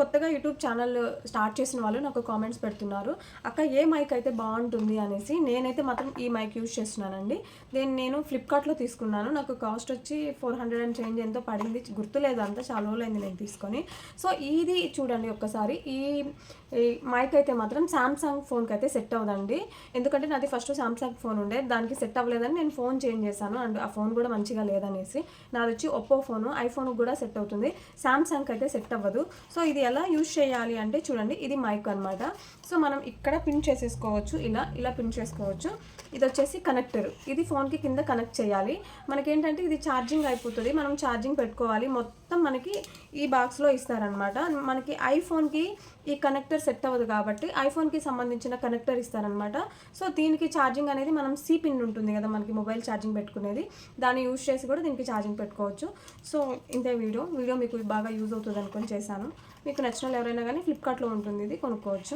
కొత్తగా YouTube channel start చేసిన వాళ్ళు నాకు కామెంట్స్ పెడుతున్నారు, అక్క ఏ మైక్ అయితే బాగుంటుంది అనేసి. నేనైతే మాత్రం ఈ మైక్ యూజ్ చేస్తున్నానండి. నేను ఫ్లిప్కార్ట్లో తీసుకున్నాను. నాకు కాస్ట్ వచ్చి 400 అండ్ చేంజ్ ఎంతో పడింది, గుర్తులేదు, అంతా చాలా రోజులైంది నేను తీసుకొని. సో ఇది చూడండి ఒక్కసారి. ఈ మైక్ అయితే మాత్రం సామ్సంగ్ ఫోన్కి అయితే సెట్ అవ్వదండి. ఎందుకంటే నాది ఫస్ట్ సామ్సంగ్ ఫోన్ ఉండే, దానికి సెట్ అవ్వలేదని నేను ఫోన్ చేంజ్ చేశాను. అండ్ ఆ ఫోన్ కూడా మంచిగా లేదనేసి. నాది వచ్చి ఒప్పో ఫోను, ఐఫోన్కి కూడా సెట్ అవుతుంది, సామ్సంగ్కి అయితే సెట్ అవ్వదు. సో ఇది ఎలా యూజ్ చేయాలి అంటే చూడండి, ఇది మైక్ అనమాట. సో మనం ఇక్కడ పిన్ చేసేసుకోవచ్చు, ఇలా పిన్ చేసుకోవచ్చు. ఇది వచ్చేసి కనెక్టర్, ఇది ఫోన్కి కింద కనెక్ట్ చేయాలి. మనకేంటంటే ఇది ఛార్జింగ్ అయిపోతుంది, మనం ఛార్జింగ్ పెట్టుకోవాలి. మొత్తం మనకి ఈ బాక్స్లో ఇస్తారనమాట. మనకి ఐఫోన్కి ఈ కనెక్టర్ సెట్ అవ్వదు కాబట్టి ఐఫోన్కి సంబంధించిన కనెక్టర్ ఇస్తారనమాట. సో దీనికి ఛార్జింగ్ అనేది మనం సి పిన్ ఉంటుంది కదా మనకి మొబైల్ ఛార్జింగ్ పెట్టుకునేది, దాన్ని యూజ్ చేసి కూడా దీనికి ఛార్జింగ్ పెట్టుకోవచ్చు. సో ఇంతే వీడియో మీకు బాగా యూజ్ అవుతుంది అనుకొని చేశాను. మీకు నచ్చిన వాళ్ళు ఎవరైనా కానీ ఫ్లిప్కార్ట్లో ఉంటుంది, ఇది కొనుక్కోవచ్చు.